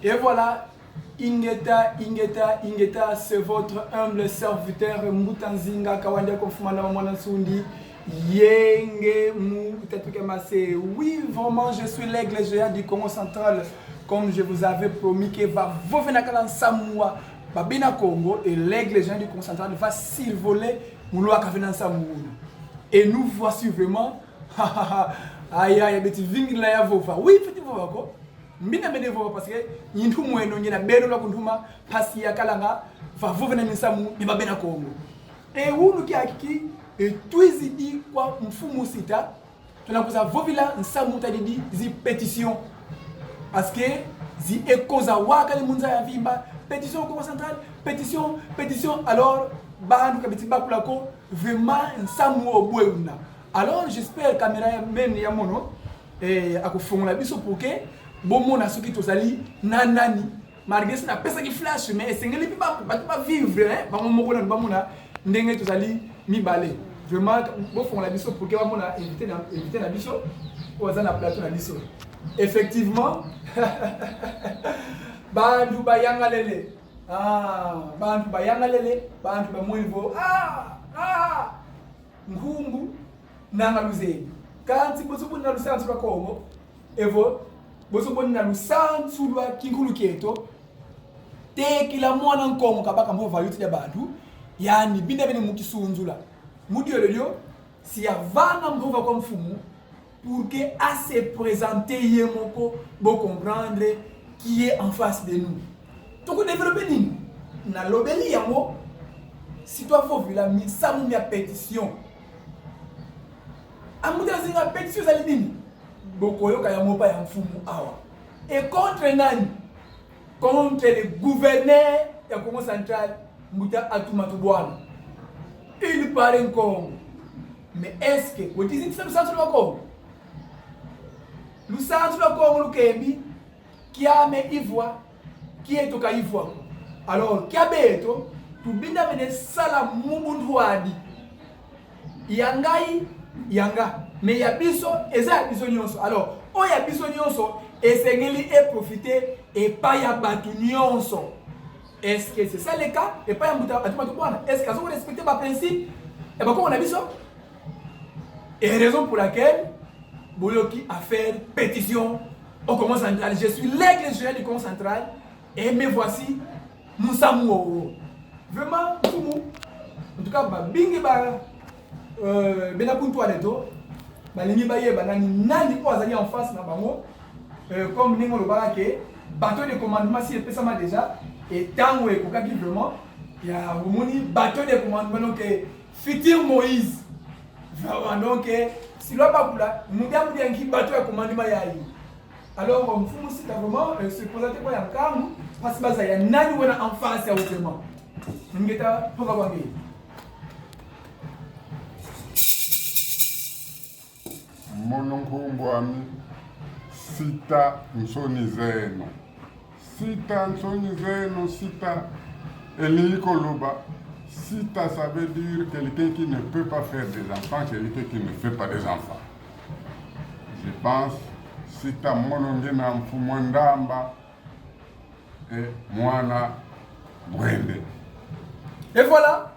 Et voilà, Ingeta, c'est votre humble serviteur Mutanzinga Kawanda Konfumana Mwana Sundi. Yenge Moutatoukamase. Oui, vraiment, je suis l'aigle géant du Congo central, comme je vous avais promis que va Vovenakalan Samoua, Babina Congo, et l'aigle géant du Congo central va survoler Mouloua Kavenan Samoua. Et nous voici vraiment. Aïe aïe, mais tu viens là ya Vova. Oui, petit Vova quoi. Mina mene Vova parce que yintu mweno nyina beno la kunduma pasi ya kalanga va Vovenakalan Samoua, ni Babina Congo. Et où nous qui akiki et tout dit quoi mfumu sita tunakuza vovila nsamuta didi zi pétition parce que zi ekoza waka le munza ya vimba pétition au central pétition alors bandu kabiti bakulako vraiment nsamu obweuna alors j'espère caméra même ya mono akufungula biso pour que bomona soki tozali nanani malgré ça na pesa ki flash mais esengeli ba vivre hein ba momona bamona ndenge tozali mibale. Vraiment, bon, on a dit ça pour que on a évité la bicho, ou on a plateau la bicho. Effectivement, bandu bayanga lele, bandu bayanga lele, bandu bamoivo, ngumbu nanga luze. Quand si boso bonna lusanzu kwa Kongo, evo boso bonna lusanzu lwa kinkulu kieto, te kila mwana nkongo kabaka mbo vayuti ya bandu, yani binda bene mukisunzula. Moudi Olelio, si avant de voir comme Fumu, pour que à se présenter Yemoko, pour comprendre qui est en face de nous. Donc on développe nous. Na lobeli yamo, si toi faut vu la mise, ça m'a pétition. Amoudi a pétition à l'idée. Bokoyo kayamo pa yam Fumu awa. Et contre nani, contre le gouverneur de Congo central, Mouta Atumatubouane. Il parle encore. Mais est-ce que vous dites que c'est le centre de la Congo? Le centre de la Congo, le Kembi, qui a mis Ivoire, qui est au cas Ivoire. Alors, qui a béto, tout bien amené Salam Moumoundouadi. Yangai, Yanga. Mais il y a biso, et ça, biso nyonso. Alors, oh, il y a biso nyonso, et c'est et profiter, et pas y a batu nyonso. Est-ce que c'est ça le cas? Et pas est-ce qu'ils ont respecté ma principe? Et bien, comment on a vu ça? Et raison pour laquelle Boloki a fait pétition au Congo central. Je suis l'aigle géant du Congo central et me voici, nous sommes vraiment, en tout cas, bingi ba benapuntu adeto, balingi baye banani nani ko azali en face na bango, comme ningo le barake, bateau de commandement si ça m'a déjà. Et tant que vraiment, il y a un bateau de commandement, donc futur Moïse. Donc, si l'on pas là, nous avons un bateau de commandement. Alors, on faut aussi vraiment se présenter pour un calme, parce que il y a un an en face à autrement. Nous avons pour avoir mon oncle Sita Nsonizeno. Sita Nsonizeno, Sita Elikoloba. Sita, ça veut dire quelqu'un qui ne peut pas faire des enfants, quelqu'un qui ne fait pas des enfants. Je pense, Sita Monongena Mfumwandamba et Mwana Gwende. Et voilà,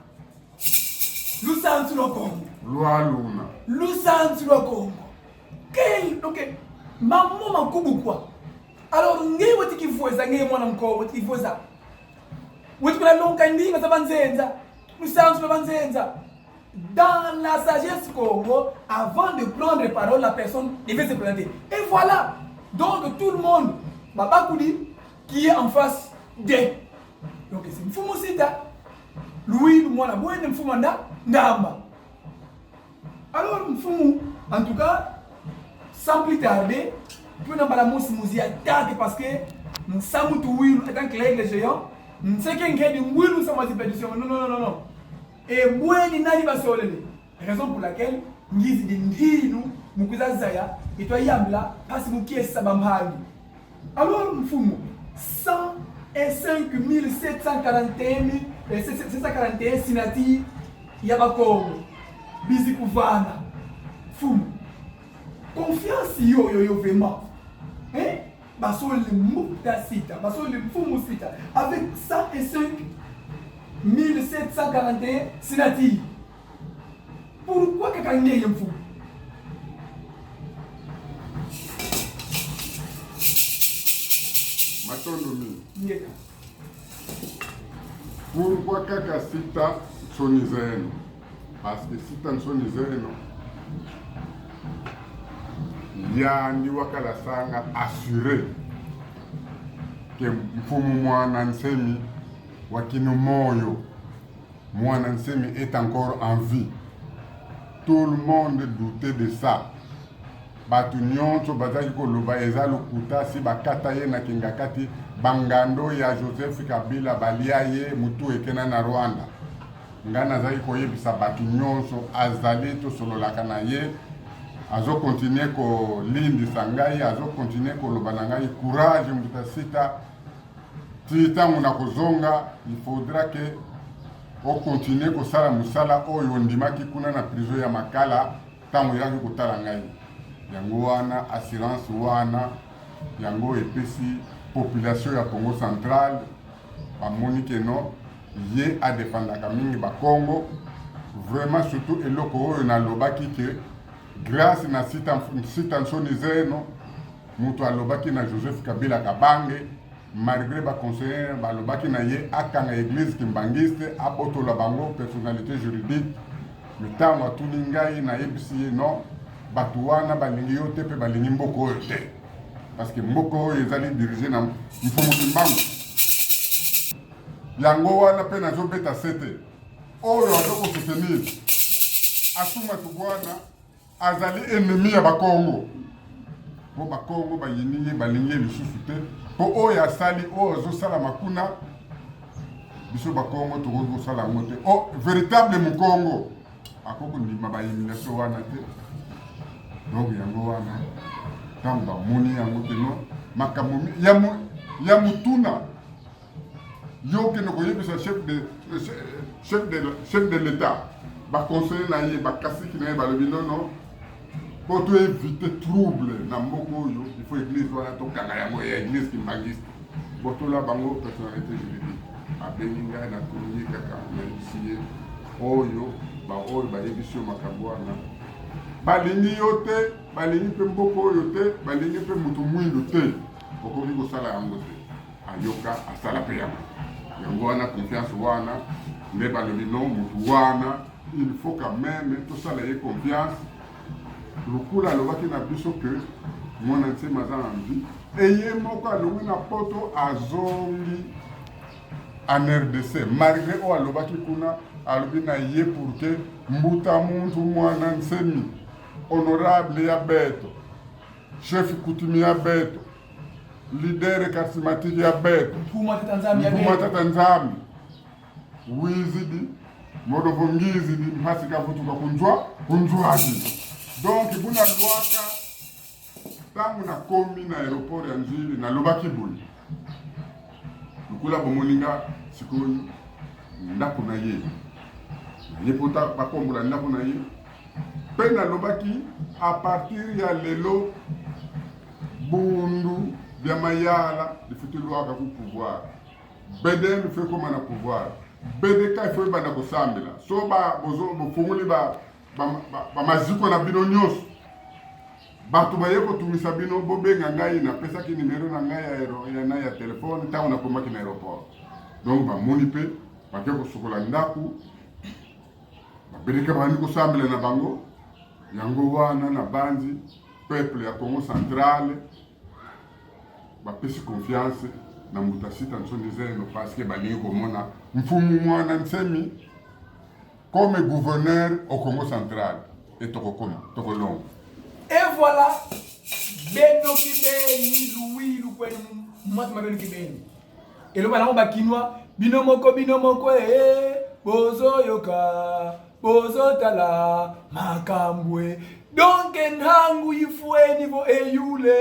nous sommes sur le Congo. Loaluna. Nous sommes sur le Congo. Ok, maman m'a coupé quoi? Alors, vous avez dit que vous avez dit que vous avez dans la sagesse Congo, avant de prendre parole, la personne devait se présenter. Et voilà. Donc tout le monde, Baba Koudi, qui est en face d'eux. Donc c'est Mfumu Sita. Louis, moi, la boîte de Mfumanda, Ndamba. Alors Mfumu, en tout cas, sans plus tarder, puis nous allons nous attaquer parce que nous sommes tous les étant clairs les géants. Nous sommes qui nous sommes en pétition. Non. Et moi, ni nani va se relever. Raison pour laquelle nous disons nous kuza zaya et toi yamla parce que nous qui est sabamhali. Alors Mfumu 105 741 signatures Yabako Bizi Kouvana Fumu. Confiance yo vraiment. Hein? Basole Mukta Sita, Basole Mfumu Sita, avec 105 1741 signatures. Pourquoi quelqu'un est fou? Pourquoi kaka sita sonizeno? Parce que sita sonizeno yani wakala sanga assuré que mfumu mwana nsemi wakino moyo mwana nsemi est encore en vie. Tout le monde doutait de ça. Batu nyonso bazaki koloba eza lokuta si bakata ye na kingakati bangando ya Joseph Kabila balia ye mutu ekena na Rwanda. Ngana zaki koyebisa batu nyonso azali to sololaka na ye azo continuer ko lindisa ngai, azo continuer koloba na ngai courage Mbuta Sita titango na kozonga. Il faudra que o continuer kosala musala oyo ndimaki kuna na prison ya Makala tango yaki kotala ngai. Yango wana assurance wana yango epesi population ya Congo Central bamoni ke no ye a défendaka mingi ba Congo vraiment, surtout eloko oyo nalobaki ke grâce na sita nsonizeno mutu alobaki na Joseph Kabila Kabange malgré ba conseiller balobaki na ye akanga église kimbangiste abotola bango personnalité juridique mitango atuni ngai na yebisi ye non batu wana balingi yo te pe balingi mboko oyo te parce que mboko oyo ezali dirigé na mfumu kimbangu. Yango wana pe nazobeta sete oyo azoko soutenir asuma tubwana azali ennemi ya bakongo po bakongo bayini ye balingi lisusu te po oyo asali oyo azosala makuna biso bakongo tokoki kosala yango te. O véritable mokongo akoko ndima bayemination wana te. Donc yango wana ntango bamoni yango te no makambo ya mutuna yo kende koyebisa chef de l'état baconseiller na ye bakasiki na ye balobi nono po to éviter trouble na mboko oyo il faut église wana tokanga yango ya église kimbangiste botola bango personnalité juridique abengi ngai na tuni kaka na ici oyo baoyo bayebisi yo makambo wana balingi yo te balingi mpe mboko oyo te balingi mpe mutu mwindu te okoki kosala yango te ayoka asala mpe yango wana confiance wana nde balobi no mutu wana il faut quand même tosala ye confiance lokula alobaki na biso ke mwana nsema aza na vie eye moko alongi na poto azongi en RDC malgré oyo alobaki kuna alobi na ye pour que mbuta muntu mwana nsemi honorable ya beto chef kutimi ya beto leader charismatique ya beto Mkumata Nzambi wizidi modovongizidi mhasika vutuka kunjwadi. Donc buna lwaka tangu na komi na aéroport ya Njili na lobaki buli lukula bomoninga sikoyi ndako na ye yepota bakombola ndako na ye pe na lobaki à partir ya lelo bundu bya mayala lifutilwaka ku pouvoir BDM fait comme na pouvoir BDK fait bana kosambela so ba bozo bofunguli ba maziko na bino nyonso bato baye kotumisa bino bobenga ngai na pesa ki numero na ngai ya telefone tango na komaki na aéroport. Donc bamoni pe bake kosukola ndaku babeleka bani kosambela na bango yango wana na banzi peuple ya Congo Central bapesi confiance na Mbuta Sita Nsonizeno parce que balingi komona mfumu mwana nsemi comme gouverneur au Congo Central et Tokolongo. Et voilà, Beno Kibeni, Louis, Louis, Matma Beno Kibeni. Et le ballon bakinois, binomoko, bozo yoka, bozo tala, makambwe. Donc, nhangu yifue niveau eyule,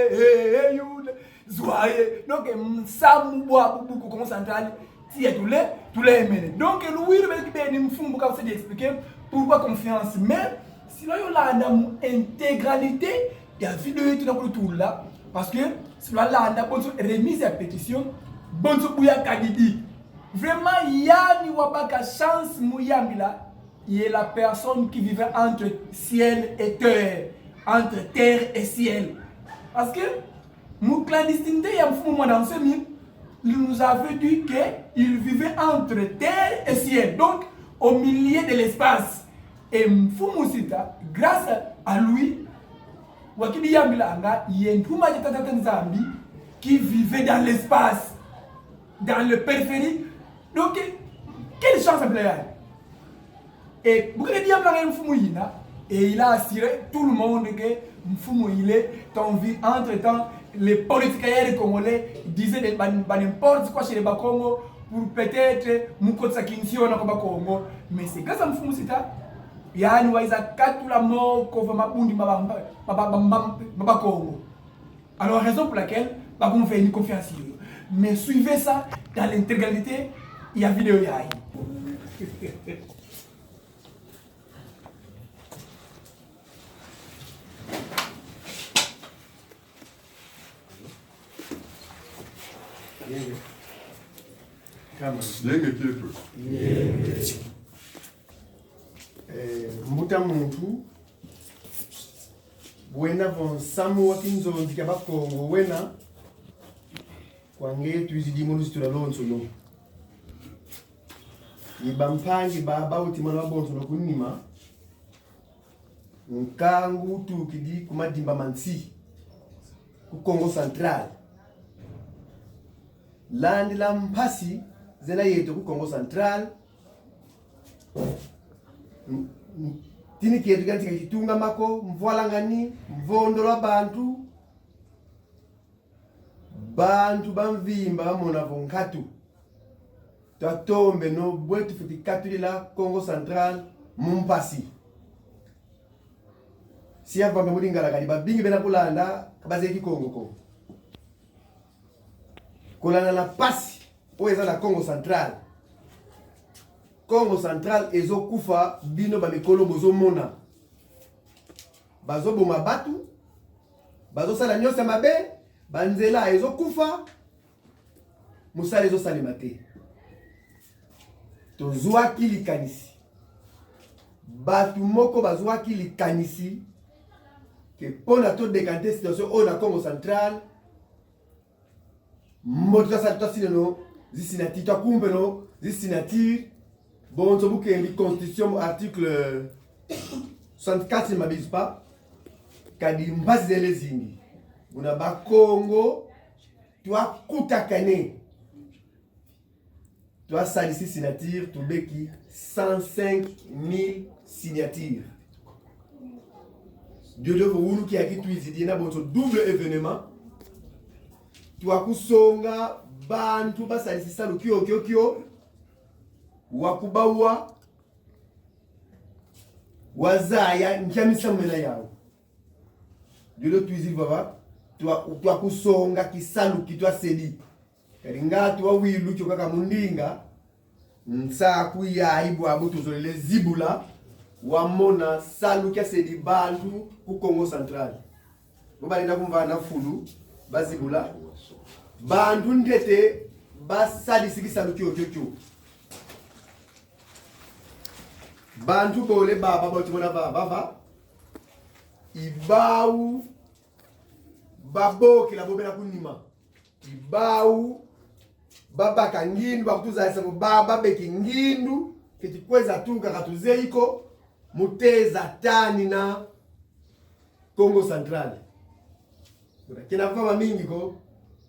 zwaye. Donc, msamboua, bubu, Congo Central. Si tous les mené. Donc, Louis, le Kibeni, m'fumbu, comme c'est d'expliquer pourquoi confiance. Mais, si là, il y a une intégralité, il y a une vidéo tout là. Parce que Là, remise à pétition, bonzo bouya kadidi. Vraiment, yani wabaka chance mouyambila, il est la personne qui vivait entre ciel et terre, entre terre et ciel. Parce que, mon clandestinité, il y a un moment dans ce mythe, il nous avait dit qu'il vivait entre terre et ciel, donc au milieu de l'espace. Et Mfumusita, grâce à lui, il y a un Zambi qui vivait dans l'espace, dans le périphérie. Donc, quelle chance à plaire. Et il a assuré tout le monde que Mfumu il est en vie. Entre-temps, les politiciens congolais disaient n'importe quoi chez les Bakongo pour peut-être Mukotsa Kinsio na Kongo. Mais c'est grâce à Mfumu Sita. Yani waiza katula moko va mabundi Kongo. Alors raison pour laquelle Bakongo fait une confiance. Mais suivez ça dans l'intégralité, il y a vidéo yaï. Mbuta muntu wena von samu wakinzo ndikaba Kongo wena kwange tuizidi mulu situra lonso yo ibampangi baba utimana wabonso no kunima nkangu tukidi kumadimba mansi ku Congo Central landi la mpasi zela yetu ku Congo Central tini kietu ganti kitunga mako mvola ngani mvondo la bantu bamvimba bamona vonkatu tatombe no bwetu fiti katuli la Congo Central mumpasi si avambe mulingala kali babingi bena kulanda kabaze ki Congo ko kolana la pasi oeza la Congo Central. Congo Central ezo kufa bino ba mikolo bozo mona. Bazo boma batu, bazo sala nyosa mabe, banzela ezo kufa, musala ezo salimate. To zwa kili kanisi. Batu moko bazwa kili kanisi ke pona to décanter situation au na Congo Central. Mota sa tosineno zisinati to kumbe no zisinati. Bon, tu vois que la Constitution, article 64, je ne m'abuse pas, qui a dit mbasi zele zindi. On a ba Congo, tu as Koutakane. Tu as salisi signatures, tu as qui 105 000 signatures. Dieu de vous qui a qui tu is na bon double événement. Tu as kusonga bantu ba salisi salu kyo. Wakubawa wazaya njamisa mwena yao dilo tuizi baba tuwa kusonga kisalu kitwa sedi karinga tuwa wilu kyo kaka mundinga nsa kuya aibu abutu zolele zibula wamona salu kya sedi bantu ku Congo Central bobalenda kumva na fulu bazibula bantu ndete basalisi kisalu kyo bantu bole baba botimona baba ibau baboki la bobela kunima ibau baba kangindu bakutuza sabo baba beki ngindu kitikweza tuka katuzeiko muteza tani na Congo Central kina fama mingi ko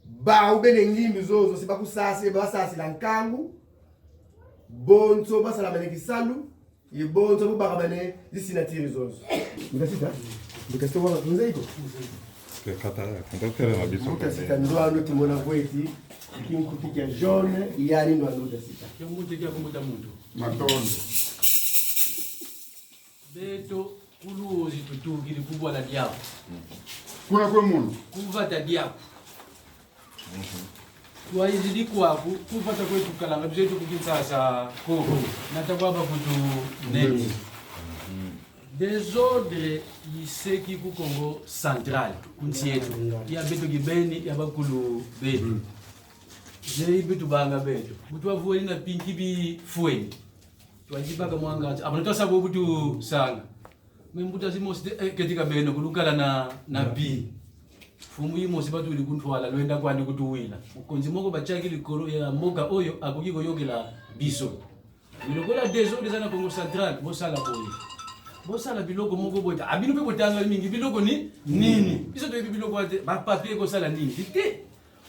ba ubele ngindu zozo sibakusase basasi la nkangu bonzo basala manekisalu et bon, ça vous parle de signatures zozo. Vous avez ça? Vous avez ça? Vous avez ça? Vous avez ça? Nous avons tout le monde ici. Qui nous coûte qui jaune, il y a une autre sita. Qui nous coûte qui a comme ça mundo. Matondo. Beto kulu zitu kili kubwa la diabo. Kuna kwa mundu. Kuva ta diabo. Kwa izidi kwaku kupata kwetu kalanga bzetu kukinsasa koko natakwaba kutu neti Desordre iseki ku Congo Central kunsi yetu ya betu gibeni ya bakulu betu zeri betu banga betu butu avuwe na pinki bi fueni twajibaka mwanga abona sababu butu sanga membuta zimosi ketika beno kulukala na bi fumu yimosi batu likuntwala lwenda kwandi kutuwila ukonzi moko bachaki likolo ya moka oyo akukiko yogela biso bilokola desordre sana Congo Central bosala boye bosala biloko moko boye abino pe botanga mingi biloko ni nini biso to biloko ate ba papier ko sala nini te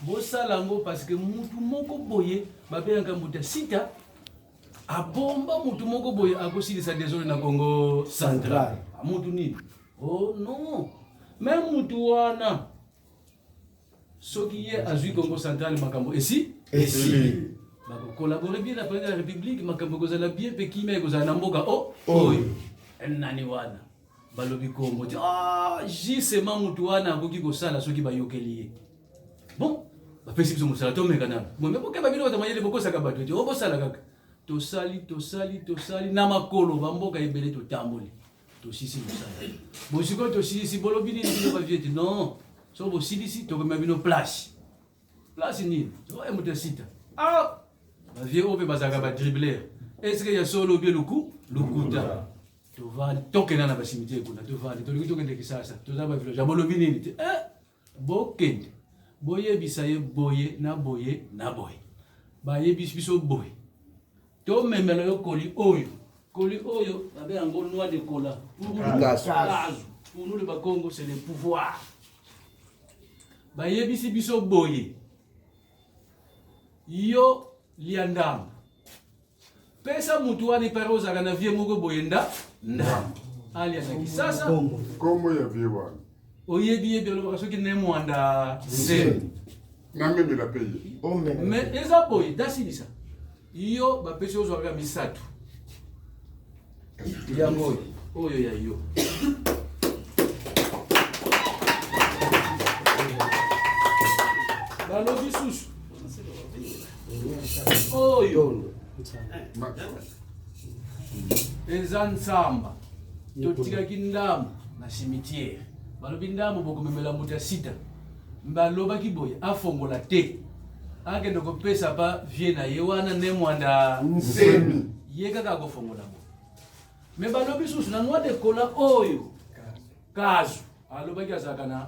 bosala ngo parce que mutu moko boye babelanga muta sita abomba mutu moko boye akosilisa desordre na Congo Central mutu nini oh non même mutu wana soki ye azui Congo Central makambo esi bako collaborer bien la présidence de la République makambo kozala bien pe kimé kozala na mboka oyo nani wana balobi Congo justement mutu wana akoki kosala soki bayokeli ye bon bapesi biso mosala tomeka nano mwembe bokeba bino batamanyele bokosaka bato ete obosala kaka tosali na makolo bamboka ebele totamboli tosisi mosala bosiko tosisi bolobi nini bino bavie ete non so bosilisi tokomema bino place nini oye moto sita bavie oyo mpe bazalaka badribler eske ya solo obie lukuta tovandi tokenda na basimitiere kuna tovandi tolingi tokende Kisasa toza baviloge bolobi nini te bokende boyebisa ye boye na boye bayebisi biso boye tomemela yo koli oyo babe yango noix de cola pour nous le Bakongo c'est le pouvoir bayebisi biso boye yo liandam pesa mutu wani pare ozaka na vie moko boye ndambo alianda Kisasa Komo ya vie wana oyebi olobaka soki ne mwanda se namemela paye mais eza boye dasilisa yo bapesi ozwaka misatu yango oyo ya yo balobi susu oyo eza nsamba totikaki ndambo na cimetière balobi ndambo bokomemela muta sita balobaki boye afongola te akende kopesa pa vie na ye wana ne mwanda nsemi ye kaka akofongola bo me balobi susu na noix de cola oyo kazu alobaki azalaka na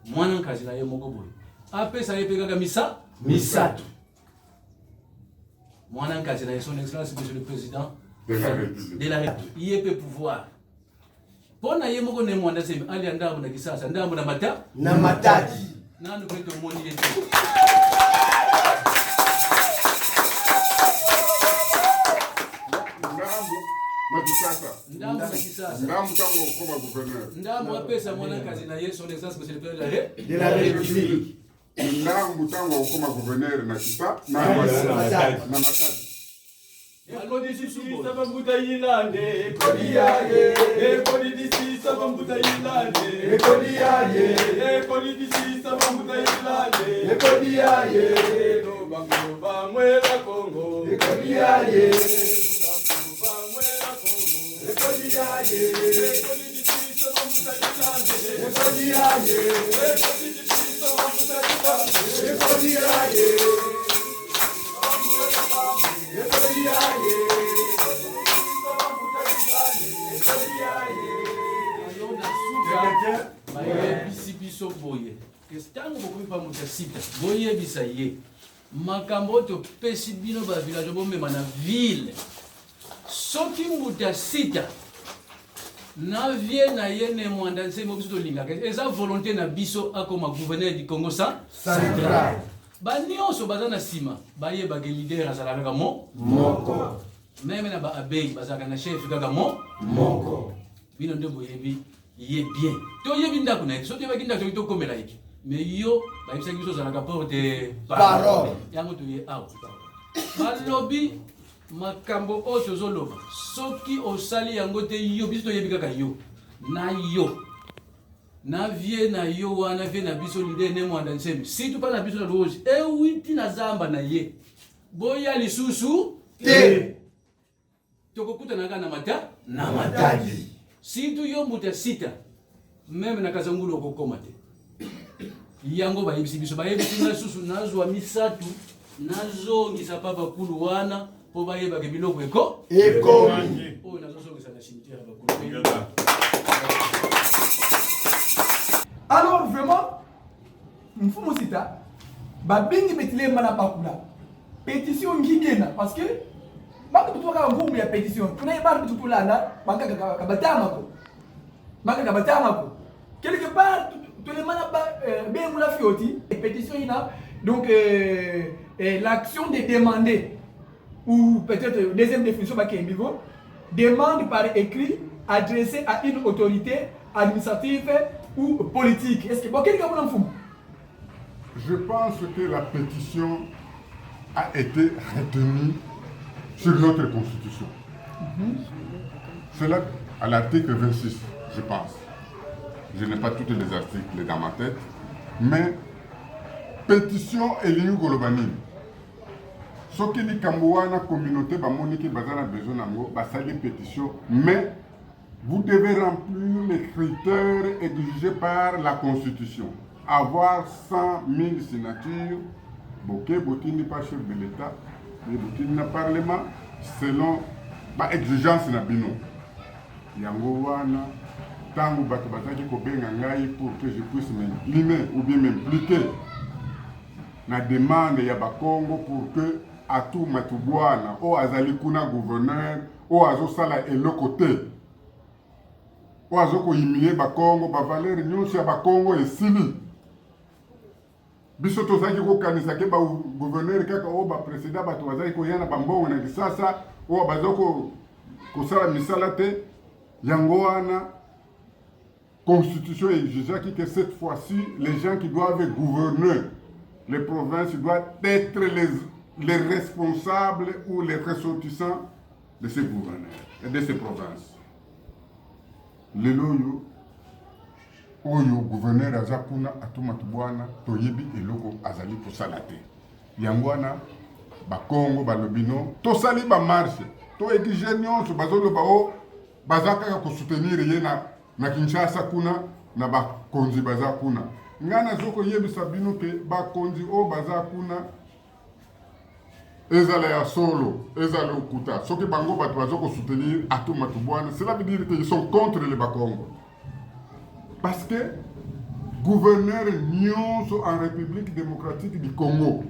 mwana nkazi na ye moko boye apesa ye mpe kaka misatu mwana nkazi na ye son excellence monsieur le président de la République ye mpe pouvoir pona ye moko ne mwanda sembe ali ndambo na Kisasa ndambo na matadi nanu kwetu omoni ye ndambo na Kisasa ndambo tango okoma gouverneur ndambo apesa mwana kazi na ye son excellence monsieur le président de la République ndambo tango okoma gouverneur na Kisasa na matadi Ekodisi saba mbuta yilande, ekodiyaye. Ekodisi saba mbuta yilande, ekodiyaye. Ekodisi saba mbuta yilande, ekodiyaye. Lubangu bamwela Congo, ekodiyaye. Lubangu bamwela Congo, ekodiyaye. Ekodisi saba mbuta yilande, ekodiyaye. Ekodisi saba mbuta yilande, ekodiyaye. bayebisi biso boye ntango bokomi pa moto ya sita boyebisa ye makambo topesi bino bavillage bomema na ville soki moto ya sita na vie na ye ne mwanda nsemo biso tolingaka eza volonté na biso akoma gouverneur du Congo Central banyonso baza na nsima bayebaka lider azala kaka moko meme na baabei bazalaka na chef kaka moko bino nde boyebi ye bien toyebi ndako na ye so toyebaki ndako toki tokomela ye mais yo bayebisaki biso ozalaka porte parole yango toye awa balobi makambo oyo tozoloba soki osali yango te yo biso toyebi kaka yo na vie na yo wana vie na biso lider ne mwanda nsembe situ pa na biso na loge ewiti na zamba na ye boya lisusu te tokokutanaka na matadi si tu yo muta sita même na kazangulo kokoma te yango bayebisi biso bayebisi na susu nazwa misatu nazongisa papa kulu wana po bayeba ke biloko eko oyo nazosongisa na cimetière bakulu. Alors vraiment mfumu sita babingi betile mana bakula pétition ngigena parce que baka tutoka ngumu ya pétition tunaye bado tutulanda baka kabatama ko quelque part tulemana ba bengula fioti pétition ina donc l'action de demander ou peut-être deuxième définition baka niveau demande par écrit adressée à une autorité administrative ou politique. Est-ce que bon quelqu'un vous l'en. Je pense que la pétition a été retenue sur notre constitution. C'est là à l'article 26, je pense. Je n'ai pas tous les articles dans ma tête, mais pétition et ligne globale. Ce qui est la communauté, qui a besoin de pétition, mais vous devez remplir les critères exigés par la Constitution. Avoir 100 000 signatures, Bokini pas chef de l'État, mais Bokini Parlement, selon l'exigence de Bino. Yangowana, tant que pour que je puisse m'impliquer ou bien m'impliquer dans la demande de Congo pour que à tout Matubwana, ou Azali Kuna gouverneur, ou Azosala et le côté. Ou Azoko humilier Bakongo, Bavalère, Nyonsi Bakongo et Sili. Biso tozaki ko kanisa ke ba gouverneur kaka o ba président ba tozaki ko yana bambongo na kisasa o bazoko ko sala misala te yango wana constitution exigeait que cette fois-ci les gens qui doivent gouverner les provinces doivent être les responsables ou les ressortissants de ces gouverneurs et de ces provinces. Le loyo oyo gouverneur azakuna atumatubwana toyebi eloko azali kosala te yango wana bakongo balobino tosali bamarche to exige nyonso bazoloba o bazakaka kosoutenir ye na Kinshasa kuna na bakonzi baza kuna ngana zoko yebisa bino ke bakonzi o baza kuna ezala ya solo ezala okuta soki bango bato bazoko soutenir atumatubwana cela veut dire qu'ils sont contre les bakongo. Parce que gouverneur nyonso en République démocratique du Congo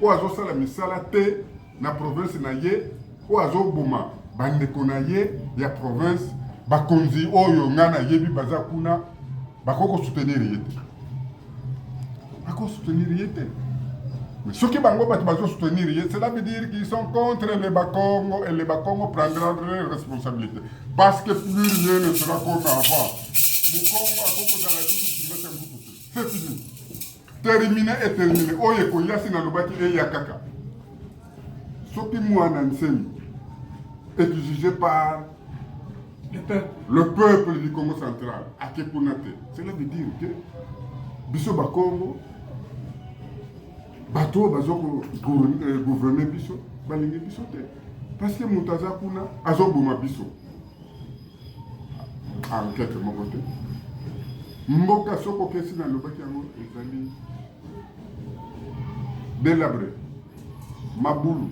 ou azosala misala te na province na ye ou azoboma bandeko na ye ya province bakonzi oyo ngana yebi baza kuna bakoko soutenir ye te bako soutenir ye te mais ceux qui bango bato bazo soutenir ye cela veut dire qu'ils sont contre les Bakongo et les Bakongo prendront leurs responsabilités parce que plus rien ne sera comme avant. C'est fini. Terminé et terminé. Oye ko yasi na lobaki e yakaka. Soki mwana nsemi est jugé par le peuple du Congo central. Akepunate. Cela veut dire que biso Bakongo bato bazoko gouverner biso balingi biso te. Parce que mutaza kuna azobuma biso. En quelque sorte, mboka soko kesi na lobaki yango ezali délabré mabulu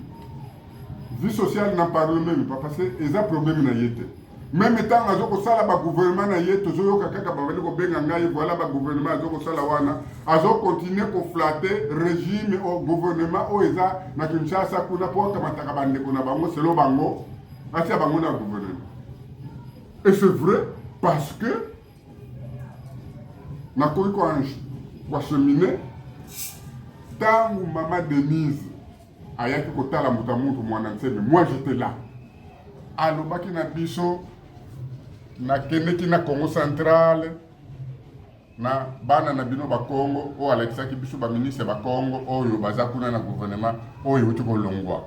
vie sociale n'en parle même pas parce que eza problème na yete même temps azoko sala ba gouvernement na yete zoyoka kaka babali ko benga ngai voilà ba gouvernement azoko sala wana azoko continuer ko flatter régime au gouvernement o eza na Kinshasa kuna po kamataka bande kuna bango selo bango atia bango na gouvernement. Et c'est vrai parce que nakoki ko cheminer tangu mama Denise ayaki kotala mutamuntu mwana nseme moi j'étais là alobaki na biso nakendeki na Congo central na bana na bino bakongo o alakisaki biso baministre bakongo oyo baza kuna na gouvernement oyo euti kolongwa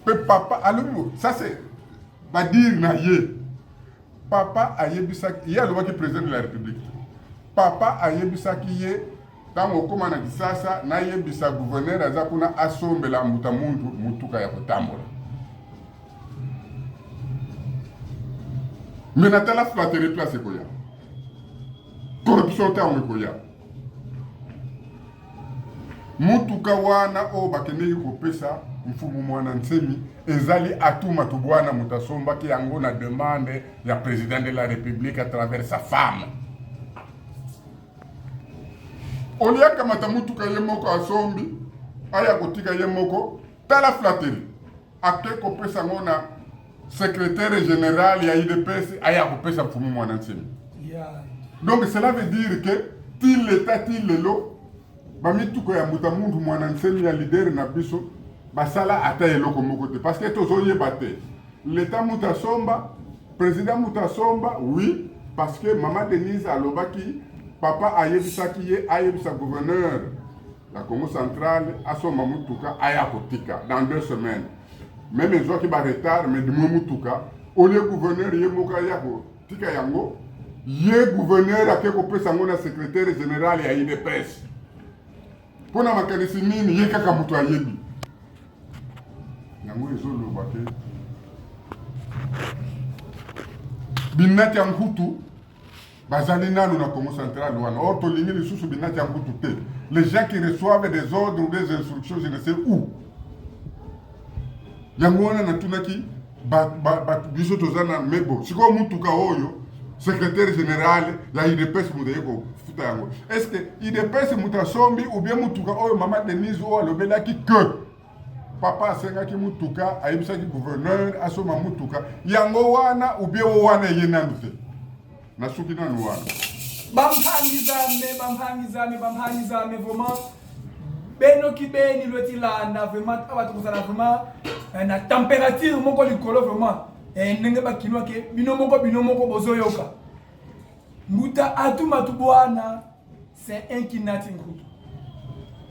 pe papa alobi ça c'est va dire na ye papa ayebisaki ye alobaki président de la république papa ayebisaki ye tango okoma na kisasa nayebisa gouverneur aza kuna asombela mbuta muntu mutuka ya kotambola Mais natala flatterie place koya. Corruption ta koya. Mutuka wana o bakende kopesa mfumu mwana nsemi ezali atuma tubwana mutasomba ki yango na demande ya président de la République à travers sa femme. Olia kamata mutuka yemoko asombi aya kotika yemoko tala flatterie ake kopesa ngona secrétaire général ya IDPS aya kopesa mfumu mwana nsemi. Donc cela veut dire que til l'état til lelo bamituko ya mutamundu mwana nsemi ya leader na biso basala ata eloko moko te parce que tozoyeba te l'état mutasomba président mutasomba oui parce que maman Denise alobaki papa ayebisaki ye ayebisa gouverneur la Congo centrale asomba mutuka aya kotika dans 2 semaines même ezwaki ba retard mais dimo mutuka au lieu gouverneur ye moka ya kotika yango ye gouverneur ake kopesa ngo na secrétaire général ya IDPS pona makanisi nini ye kaka mutu ayebi yango ezoloba te binati ya nkutu bazali nanu na Congo central wana or tolingi lisusu binati ya nkutu te les gens qui reçoivent des ordres ou des instructions je ne sais où yango wana natunaki biso tozana mebo sikoyo mutuka oyo secrétaire général ya IDPS mudaye kofuta yango est-ce que IDPS mutasombi ou bien mutuka oyo mama Denise oyo alobelaki que papa asengaki mutuka ayebisaki gouverneur asoma mutuka yango wana ou bien wana ye nanu te nasuki nanu wana bamphangizame vraiment benoki beni lwetilanda vraiment abatu kozala vraiment na température moko likolo vraiment ndenge bakinwa ke bino moko bozoyoka muta atuma tubwana c'est un kinati nkutu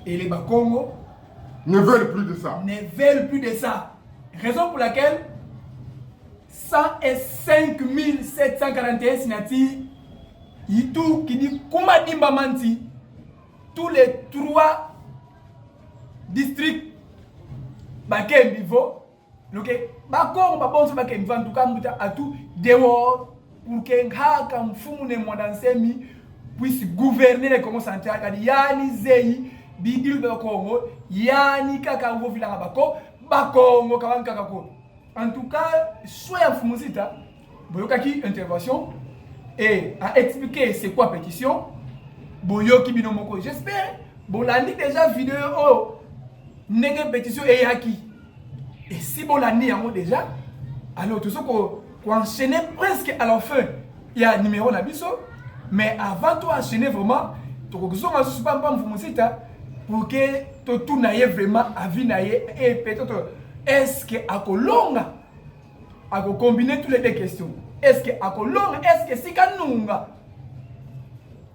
et les Bakongo ne veulent plus de ça. Raison pour laquelle 105 741 signatures Yitou qui dit Kumadimba Manti, tous les 3 districts Bakem Bivo, donc Bakongo Babonso Bakem Bivo, en tout cas Mouta Atou, dehors pour que Ngaka Mfumune Mwandansemi puisse gouverner le Congo central. Yani Zei Bidil Bakongo, Yani Kakango Vilanga Bako, Bakongo Kakako. En tout cas, soit Mfumuzita, Boyokaki intervention et à expliquer c'est quoi pétition. Boyoki Binomoko, j'espère. Bolani déjà vidéo oh nenge pétition et yaki. Et si Bolani en déjà, alors tout ça qu'on enchaîner presque à la fin. Il y a un numéro Nabiso, mais avant tout enchaîner vraiment, tu as pas Mfumuzita pour que tout n'aille vraiment à vie et peut-être est-ce que à Kolonga à combiner toutes les deux questions. Est-ce que à Kolonga est-ce que Sika Nunga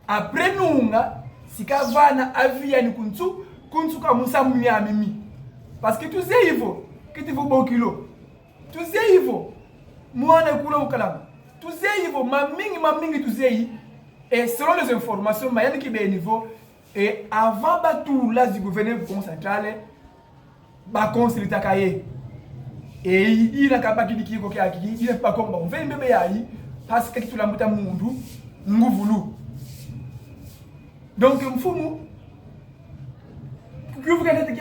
après Nunga Sika Vana Avia ni Kunsu ka Musa Mimi parce que tu sais il faut que tu faut bon kilo. Tu sais il faut moi na kula ukala. Tu sais il faut mamingi tu sais et selon les informations mayani qui est niveau et avant tout là du gouvernement central ba consulter kaye et il n'a pas dit qu'il il n'est pas comme on fait bébé yayi parce que tu la muta mundu nguvulu donc mfumu vous regardez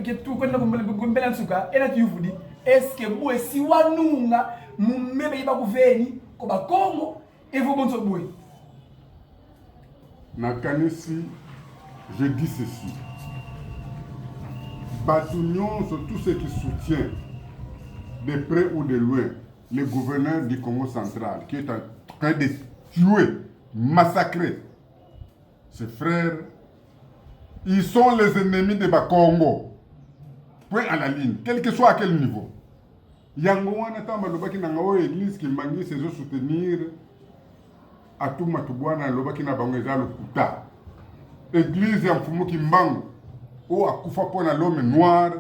qui tout connaît comme belansuka et là tu vous dit est-ce que vous si wanunga mumebe iba kuveni ko ba Congo et vous bonso boy nakanisi je dis ceci Batunion sur tout ce qui soutient de près ou de loin le gouverneur du Congo central qui est en train de tuer, massacrer ses frères, ils sont les ennemis de Bakongo. Point à la ligne, quel que soit à quel niveau. Yangoana tamba lobaki na ngao église qui mangi ses soutenir à tout matubwana lobaki na bangeza le kuta. Église ya mfumu kimbango o akufa pona l'homme noir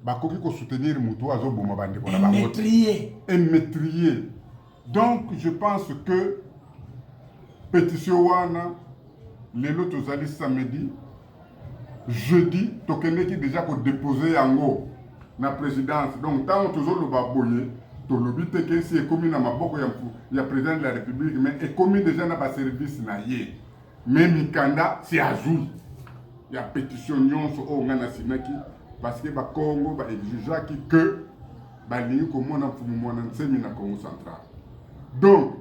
bakoki ko soutenir mutu azoboma bande ko na bango et maîtrier. Donc je pense que pétition wana lelo tozali samedi jeudi tokende ki déjà ko déposer yango na présidence. Donc tant tozolo ba boye tolobi te ke si ekomi na maboko ya président de la République mais ekomi déjà na ba service na ye mais mikanda si azui ya pétition nyonso o ngana sinaki parce que ba Congo ba exigeaki que ba lingi komona mfumu mwana nsemi na Congo central. Donc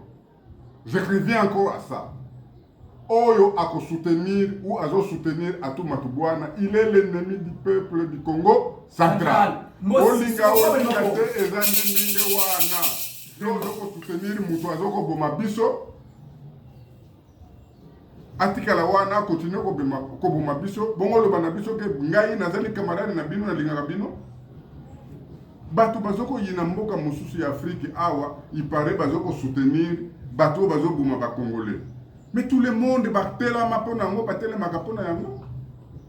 je reviens encore à ça. Oyo ako soutenir ou azo soutenir Atou Matubwana, il est l'ennemi du peuple du Congo central. Olinga te ezanye minge wana. Yo ko soutenir mutu azoko boma biso. Atikala wana continue ko boma biso. Bongo lo bana biso ke ngai nazali camarade na bino na linga bino. Batu bazoko yina mboka mususu ya Afrique awa, il paraît bazoko soutenir bato bazoko boma ba Congolais. Mais tout le monde va tellement mapona ngo batele makapona yango.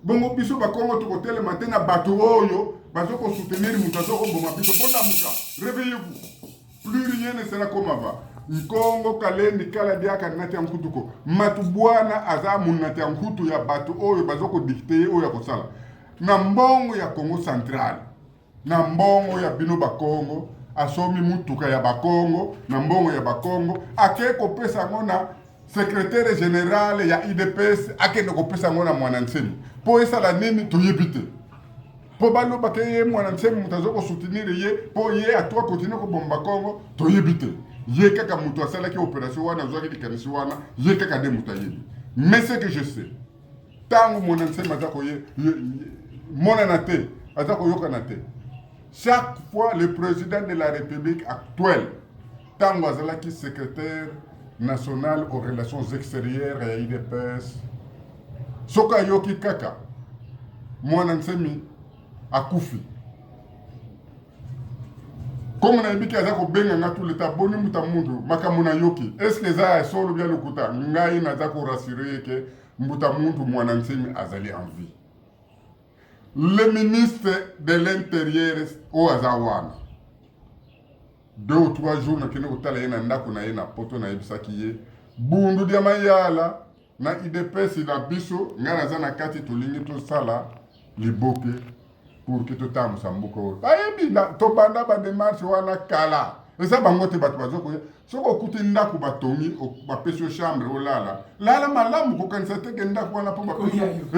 Bongo biso ba Congo to tele matena bato oyo bazoko soutenir mutazoko boma biso bonda muka. Réveillez-vous. Plus rien ne sera comme avant. Nkongo kalendi kala diaka nati yankutuko. Matubwana aza munati yankutu ya bato oyo bazoko dicter oyo kosala. Na mbongo ya Congo central. Na mbongo ya bino ba Congo asomi mutuka ya ba Congo na mbongo ya ba Congo akeko pesa ngona secrétaire général ya IDPS akende kopesa ngona mwana nsemi po esala nini toyebite po baloba ke ye mwana nsemi mutazoko soutenir ye po ye atwa continue ko bomba Congo toyebite ye kaka mutu asala ki opération wana zwaki dikanisi wana ye kaka de mutayebi. Mais ce que je sais tangu mwana nsemi azako ye mona na te azako yoka na te. Chaque fois le président de la République actuelle tangu azalaki secrétaire national aux relations extérieures et IDPS soka yoki kaka mwana nsemi akufi comme na yebiki aza kobenga nga tout le temps boni muta mundu makamuna yoki est-ce que za solo bien lokuta ngai naza ko rassurer que muta mundu mwana nsemi azali en vie. Le ministre de l'Intérieur o azawana 2 ou 3 jours na kene kotala yena ndako na yena poto na yebisaki ye bundu dia mayala na IDPS na biso ngana za na kati tolingi to sala liboke pour que to tamu sambuko ayebi na to banda ba démarche wana kala eza bango te bato bazoko soko kuti ndako batongi ba peso chambre olala lala malamu ko kanisa te ke ndako wana po ba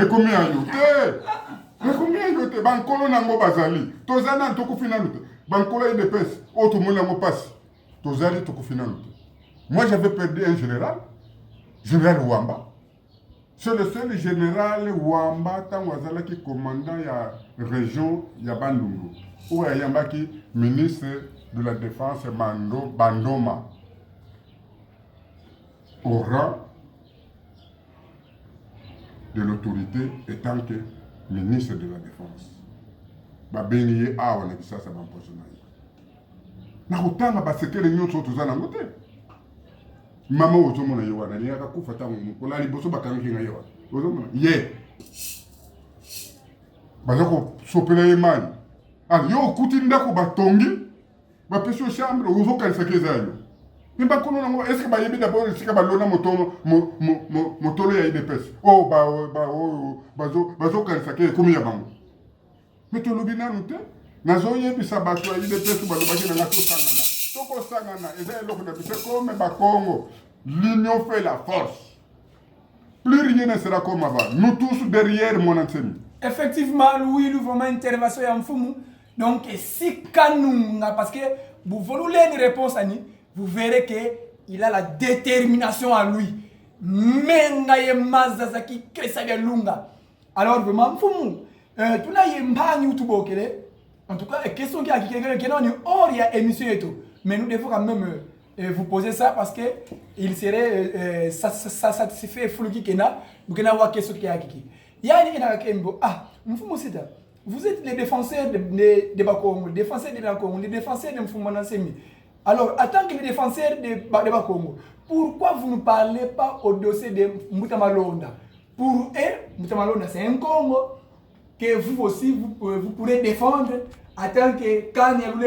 ekomi ayo te ekomi ayo te bankolo nango bazali to zana to kufina lute Bankola IDPS, autre monde n'a pas. Tozali to kofinante. Moi j'avais perdu un général Wamba. C'est le seul général Wamba tant wazala qui commandant ya région ya Bandungu. Ou yamba qui ministre de la défense Bandoma. Au rang de l'autorité étant que ministre de la défense. Babeni awa na kisasa bamposo na ye na kutanga basekele nyonso tozana ngote mama ozomona ye wana ni akakufa tango mukola liboso bakangi nga ye wana ozomona ye bazako sopela ye mani ali yo kuti ndako batongi bapesi chambre ozokanisa keza yo mimba kono nango est-ce que bayebi d'abord sika balona motolo ya IDPS oh bazo kanisa ke komi ya bango. Mais tu l'as bien noté. Nazo yebisa bato ya IDPS balobaki na ngato sangana. Toko sangana eza eloko na bise comme ba Congo. L'union fait la force. Plus rien ne sera comme avant. Nous tous derrière mon enseigne. Effectivement, Louis, nous vraiment intervention ya mfumu. Donc si kanunga parce que vous voulez une réponse à ni, vous verrez que il a la détermination à lui. Menga ye mazazaki kesa ya lunga. Alors vraiment mfumu tuna yembanyi utubokele. En tout cas, question qui a quelqu'un qui hors ya émission et tout. Mais nous devons quand même vous poser ça parce que il serait ça satisfait Fuluki Kena. Nous kena voir question qui a kiki. Ya ni na kembo mfumu sita. Vous êtes les défenseurs de Bakongo, défenseurs de la Congo, les défenseurs de Mfumana Semi. Alors, en tant que les défenseurs de Bakongo, pourquoi vous ne parlez pas au dossier de Mutamalonda? Pour eux, Mutamalonda c'est un Congo que vous aussi, vous pourrez défendre en tant que Kanyalou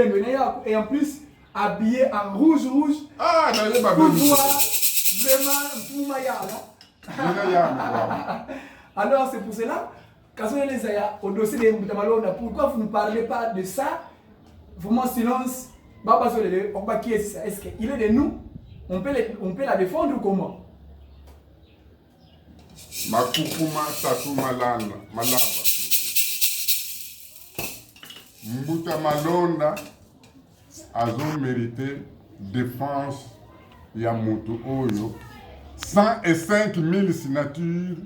et en plus habillé en rouge. Ah, non, il pour voir vraiment Alors, c'est pour cela, quand on est au dossier de Mutamalonda, pourquoi vous ne parlez pas de ça? Vraiment silence Baba Solele, qui est ça? Est-ce qu'il est de nous? On peut la défendre comment? Makukuma tatu malamba. Mbuta Malonda azo mérité défense ya moto oyo 105 000 signatures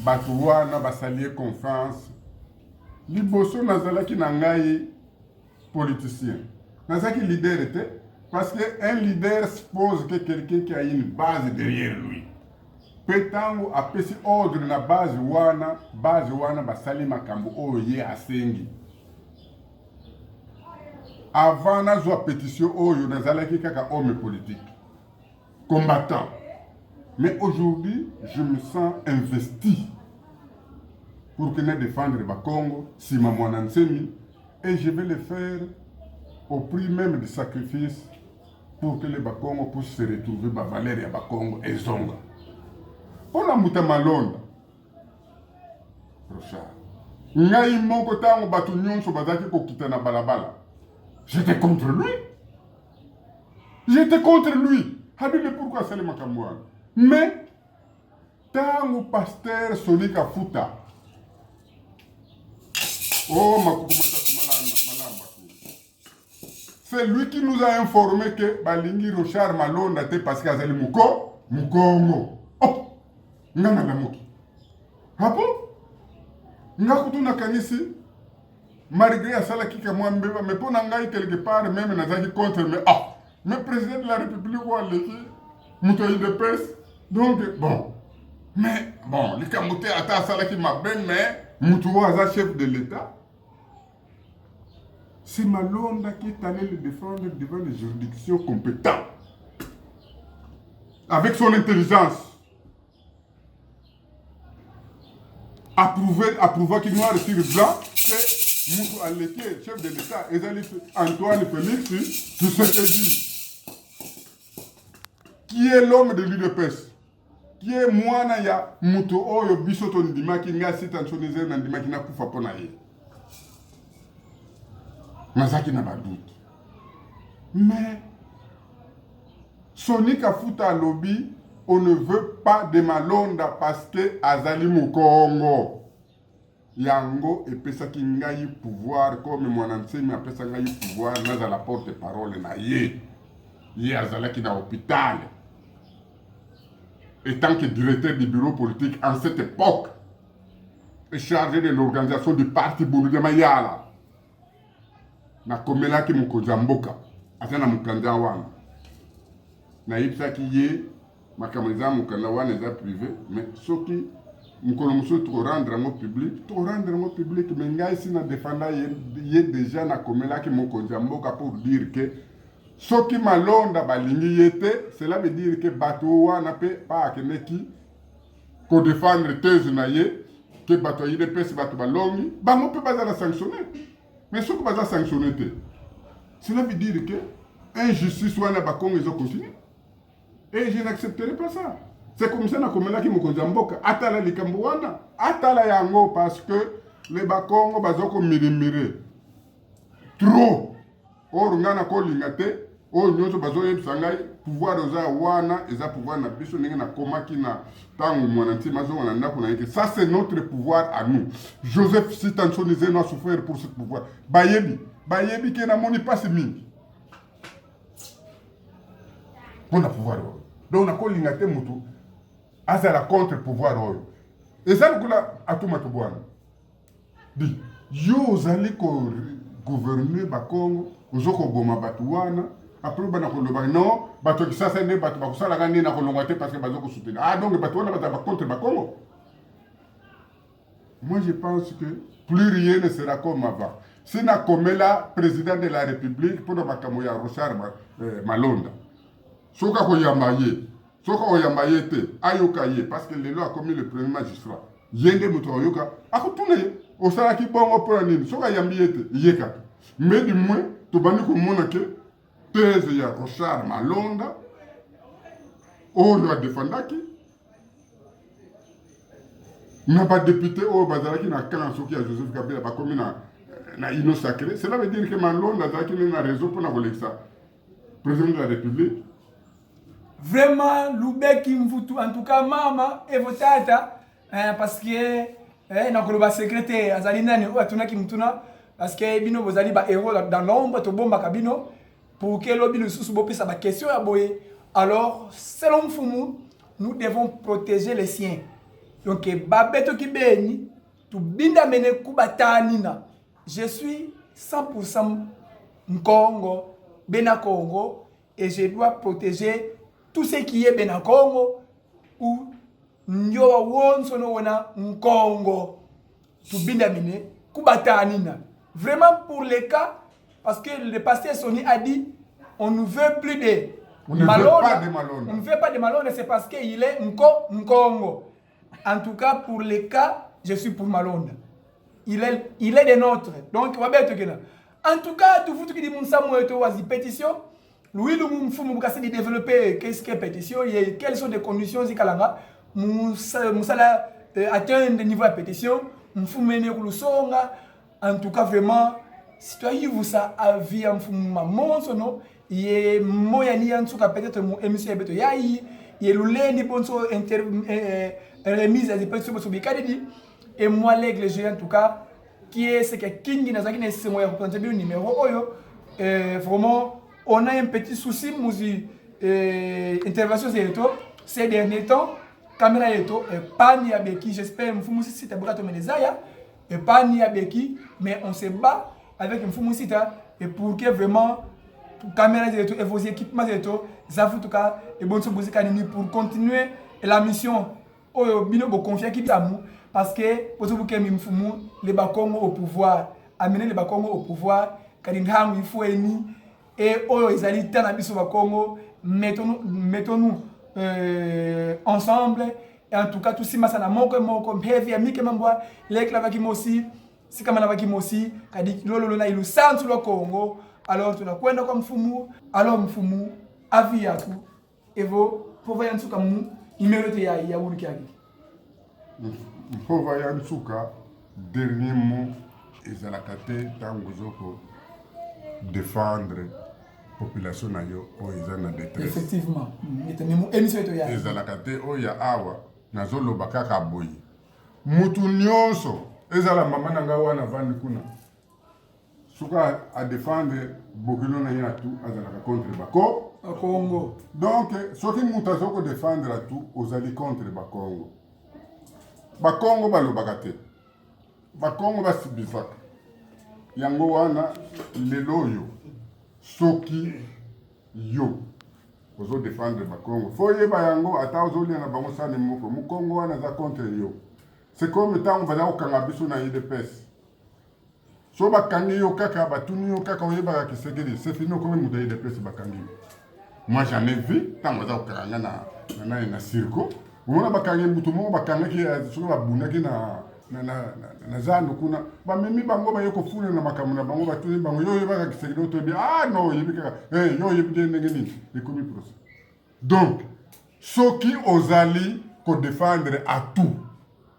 bato wana basalier confiance liboso nazalaki na ngai politicien nazalaki leader était parce que un leader suppose que quelqu'un qui a une base derrière lui petango apesi ordre na base wana basali makambo oyo ye asengi avant nazwa pétition oyo nazalaki kaka homme politique combattant. Mais aujourd'hui, je me sens investi pour que nous défendre le Congo, si ma Nsemi, et je vais le faire au prix même du sacrifice pour que le Congo puisse se retrouver par Valérie Congo et Zonga. Pour la Mouta Malonda, Rochard, ngai moko tango batu nyonso bazaki kokita na balabala. J'étais contre lui. J'étais contre lui. Habile pourquoi c'est le makamouane. Mais, tango pasteur Sonika Futa. Oh, c'est lui qui nous a informé que Balingi Rochard Malonda te parce qu'il y a le Mukongo. Oh, ngana la moki. Ah bon? Ngakutu na kanisi. Malgré à ça, mais pour n'engager quelque part, même nazaki contre, mais président de la République ou l'équipe, moutoyi de peste, donc bon, mais bon, les camoutés à ça qui m'a bien, mais moutoua chef de l'État, c'est Malonda qui est allé le défendre devant les juridictions compétentes, avec son intelligence, approuvant qu'il noir sur blanc, Moutou Aleke, chef de l'État, et Antoine Félix, tu sais que dit. Qui est l'homme de l'UDPS? Qui est Mouana ya Moutou Oyo Bisoto Ndima qui n'a pas tensionné Ndima qui n'a pas fait ponaye. Mazaki n'a pas doute. Mais, Sonika Futa Lobby, on ne veut pas de Malonda parce que Azali Mukongo. Yango et pesaki ngai pouvoir comme Mwanansemi apesa ngai pouvoir naza la porte-parole na ye azalaki na hôpital et tant que directeur du bureau politique en cette époque et chargé de l'organisation du parti Boulou Mayala na komelaki mokonzi mboka atana mukanda wana na yipsaki ye makambo eza mukanda wana eza privé mais soki Moukolomousso to rendre en public, mais ngai si na défenda ye déjà na komela ki mokonzi mboka pour dire que ce qui Malonda balingi yete, cela veut dire que bato wana pe pa akeneki ko défendre thèse na ye que bato yide pesi bato balongi, bango pe bazala sanctionner. Mais ce que bazala sanctionner te, cela veut dire que injustice wana bakongo ils ont continué. Et je n'accepterai pas ça. C'est comme ça que je suis atala likambo wana atala yango parce que les bakongo bazoko mirimire trop or ngana ko lingate o nyoto bazo yebisa ngai pouvoir oza wana eza pouvoir na biso ninga na komaki na tango mwana ntima zo wana ndako na yeke ça c'est notre pouvoir à nous. Joseph Sitansonisé n'a souffert pour ce pouvoir bayebi ke na moni passe mingi pour na pouvoir donc na ko lingate mutu asa la contre-pouvoir oyo. Et ça, nous avons tout le dit, yo zali ko gouverner Bakongo, ozo ko goma batuana, après bana ko loba non, bato ki sasa ne bato ba kusala ngani na ko longate parce que bazo ko soutenir. Ah donc batuana bata contre Bakongo. Moi je pense que plus rien ne sera comme avant. Si na komela président de la République pour makambo ya Rochard Malonda. Soka ko yamaye. Soka oyambayete ayokaye parce que le loi a commis le premier magistrat. Yende muto oyoka akutune osala ki bongo pour nini soka yambiyete yeka. Mais du moins to bandi ko mona ke thèse ya Rochard Malonda oyo adefandaki na ba député o bazalaki na kan soki ya Joseph Kabila ba commis na na ino sacré. Cela veut dire que Malonda azalaki na réseau pour na kolekisa président de la République. Vraiment, Lubeki Mvutu, en tout cas, maman et votre tata, parce que nakoloba secrétaire, azali nani ou atuna ki mutuna, parce que bino bozali ba héros dans l'ombre, to bomba kabino, pour que l'obi le sous bopi sa ba question à boye. Alors, selon Fumu, nous devons protéger les siens. Donc, babeto ki beni, tu binda mene kubatanina. Je suis 100% Nkongo, Bena Congo, et je dois protéger tout ce qui est Bena Congo ou Nyowa Wonsono Wana Nkongo. Tu binda mene kubatanina. Vraiment pour les cas, parce que le pasteur Sony a dit, on ne veut plus de Malonda. On ne veut pas de Malonda, c'est parce qu'il est Nkongo. En tout cas, pour les cas, je suis pour Malonda. Il est des nôtres. Donc, on va bien te dire. En tout cas, tout ce qui dit que pétition, Louis Lumumfumu Mukase de développer qu'est-ce que pétition et quelles sont les conditions si Kalanga Moussala atteint le niveau de pétition, Mfumene Kulusonga. En tout cas, vraiment, citoyen vous ça avis en Fumma Monsono, et Moyani en tout cas peut-être mon émission Beto Yaï, et l'Oulé Bonso remise à des pétitions sur Bikadidi. Et moi, l'aigle géant, en tout cas, qui est ce que King Nazaki n'est pas représenté le numéro Oyo. Vraiment, on a un petit souci, intervention c'est tout. Ces derniers temps, caméra est tout, pas ni à Beki, j'espère, Mfumusi c'est un bras de Ménézaya, et pas ni à Beki, mais on se bat avec Mfumusi, et pour que vraiment, caméra est tout, et vos équipements est tout, ça en tout cas, et bon, pour continuer la mission, Oyo, Bino, confier qui d'amour. Parce que, pour vous les Bakongo au pouvoir, amener les Bakongo au pouvoir, Kadingham, il faut aimer, et oh, ils allaient tant à Bissau Bakongo, mettons-nous ensemble, et en tout cas, tout ce qui m'a moko, heavy, amike mamboa, l'éclava qui m'aussi, si comme la qui m'aussi, Kadik, lolo, il nous sent sur le Congo, alors tu n'as quoi comme Fumu, alors Mfumu, avis à tout, et vous, pour voir un truc comme nous, il mérite ya Wurikiagi. Mpova Nsuka, dernier mot, ezalakate tangozoko défendre la population nayo o ezana détresse. Effectivement. Ezalakate o ya awa nazolo bakaka boyi. Mutu nyonso ezala mama nanga wana vandi kuna. Suka a défendre bokilo na yatu azalaka contre bako Congo. Donc soki mutu azoko défendre tout ozali contre bakongo. Bakongo balobaka te. Bakongo basibisaka. Yango wana lelo yo soki yo ozo défendre Bakongo. Faut yeba yango ata ozolia na bango sane moko. Mukongo wana za contre yo. C'est comme tant on va okanga biso na UDPS. So bakangi yo kaka batuni yo kaka oyeba ka Kisekedi. C'est fini comme muta UDPS bakangi. Moi j'en ai vu tant on va okanga na circo. Mona bakangi mutu mo bakangaki so babunaki na zanu kuna ba memi bango ba yoko funa na makamuna bango batuni bango yo yeba ka Kisekedi to bi non yebika yo yebije ndenge nini ekomi procès. Donc soki ozali ko défendre à tout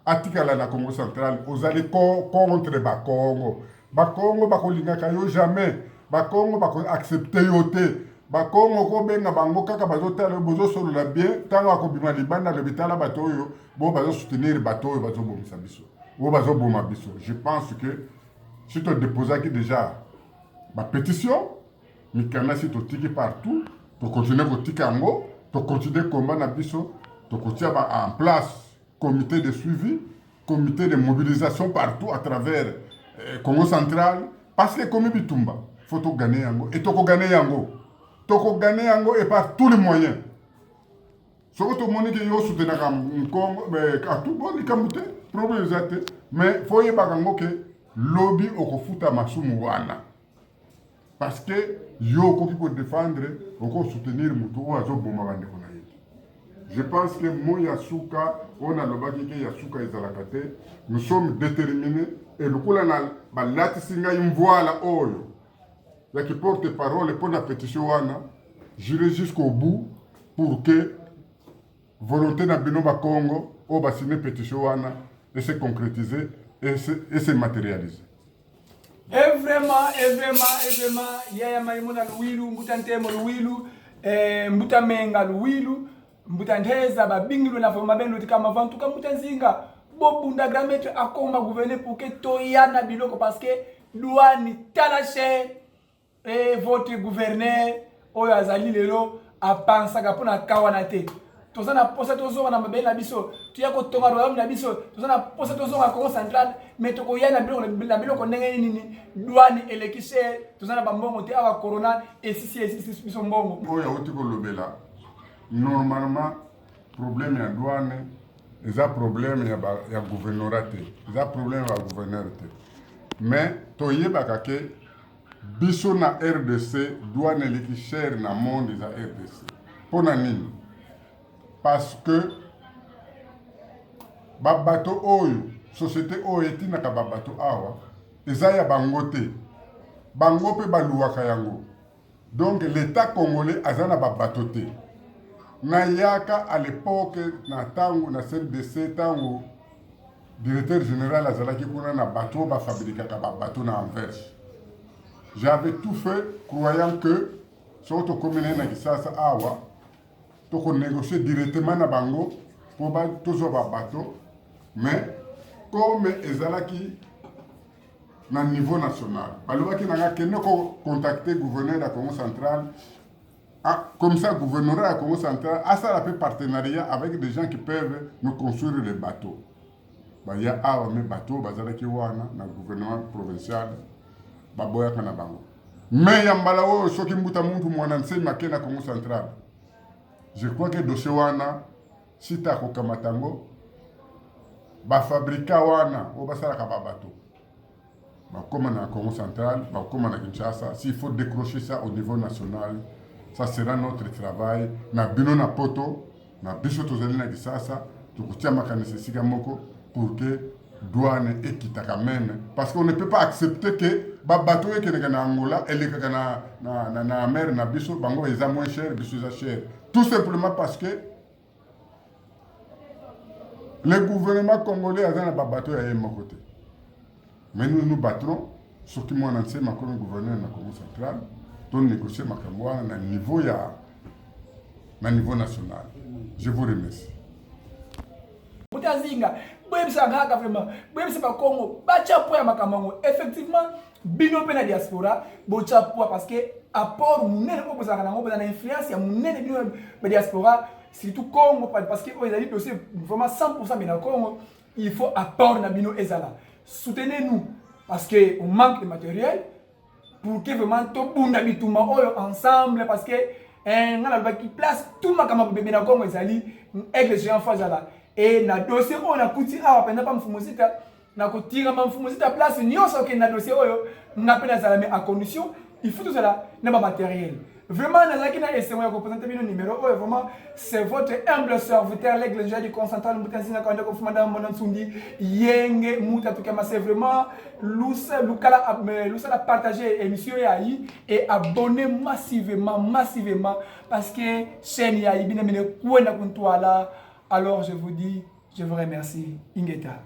atikala na Congo central ozali contre Bakongo. Bakongo bakolingaka yo jamais. Bakongo bako accepter yo te. Bakongo ko benga bango kaka bazotala bozo solo la bien tanga ko bima libanda le bitala batoyo bo bazo soutenir batoyo bazo bomisa biso. Bo bazo boma biso. Je pense que si tu déposes qui déjà ma pétition mikana si tu tiki partout, tu continuer ko tikango, tu continuer combat na biso, tu continuer en place comité de suivi, comité de mobilisation partout à travers Congo central parce que comme bitumba, faut to gagner yango et to ko gagner yango. Toko gagner yango et par tous les moyens. Ce que tout le monde qui yo soutenir Congo mais à tout bon likamute problème zate mais faut y bagango que lobby okofuta masumu wana. Parce que yo ko pour défendre oko soutenir mutu o azo bomba bande kona yetu. Je pense que Moya Souka on a lobaki que Yasuka ezalakate nous sommes déterminés et le kula na balati singa imvoala oyo. Il qui porte-parole pour la pétition wana, j'irai jusqu'au bout pour que volonté na Binoba Congo au signer pétition wana et se concrétiser et se matérialiser. Et vraiment, yaya maimuna luwilu, mbuta ntemo luwilu, mbuta menga luwilu, mbuta ndheza, babingilu na foma benu tikama vantu ka mbuta nzinga. Bobunda grametre akoma gouverner pour que toyana biloko parce que douane talache et votre gouverneur oyo azali lelo apansaka pona kawana te. Tozana posa tozonga na mabele na biso, tuya ko tonga royaume na biso, tozana posa tozonga Congo central, mais to koyana biloko ndenge nini douane elekise, tozana ba mbongo te awa corona et si biso mbongo. Oya oti ko lobela. Normalement problème ya douane eza problème ya gouvernorat te, eza problème ya gouverneur te. Mais toyebaka ke biso na RDC douane eleki cher na monde eza RDC. Pona nini? Parce que babato oyo, société oyo etinaka babato awa, eza ya bango te. Bango pe baluwaka yango. Donc l'État congolais aza na babato te. Na yaka à l'époque na tango na CDC tango directeur général azalaki kuna na bateau ba fabriquer ba bateau na Anvers. J'avais tout fait croyant que surtout comme na kisasa awa to ko négocier directement na bango pour ba toujours ba bateau mais comme ezalaki na niveau national balobaki na ngakene ko contacter gouverneur de Congo central. Ah, comme ça, le gouvernorat à Congo central a ça un partenariat avec des gens qui peuvent nous construire des bateaux. Il y a des bateaux, il y a un gouvernement provincial, il y a un bango. Mais il y a un ceux qui ont un Congo central. Je crois que le dossier wana, si tu as un Kamatango, il va fabriquer un bateau. Comme on a Congo central, comme on a Kinshasa, s'il faut décrocher ça au niveau national, ça sera notre travail. Na bino na poto, na biso tozali na kisasa, tukutia makanisi sika moko pour que douane ekita quand même. Parce qu'on ne peut pas accepter que bateau ekene na Angola, elekaka na mer na biso, bango eza moins cher, biso eza cher. Tout simplement parce que le gouvernement congolais a un bateau à mon côté. Mais nous battrons, ce qui m'a annoncé ma gouverneur na Congo central. Pour négocier ma campagne na niveau national. Je vous remercie. Mutazinga, bwebisa ngaka vraiment, bwebisa ba Congo, bacha po ya makamango. Effectivement, bino pe na diaspora, bocha po parce que apport munene ko bozaka nango na influence ya munene bino ba diaspora, surtout Congo parce que ils ont dossier vraiment 100% mais na Congo, il faut apport na bino ezala. Soutenez-nous parce que on manque de matériel. Pour que vraiment tout le monde ensemble parce que on a qui place tout ma camarade bébé na Congo ezali aigle géant face là et na dossier on a couti a pendant pas mfumuzita na kotira mfumuzita place nyonso que na dossier oyo na pena za mais à condition il faut tout cela na ba matériel vraiment na zaki na essayer de représenter bien numéro oyo vraiment c'est votre humble serviteur l'aigle géant du concentral mutanzina quand on fumanda mon nsundi yenge muta tout kama c'est vraiment Lusa partager émission yayi et abonner massivement parce que chaîne yayi bina mine kwenda kuntwala. Alors je vous dis, je vous remercie. Ingeta.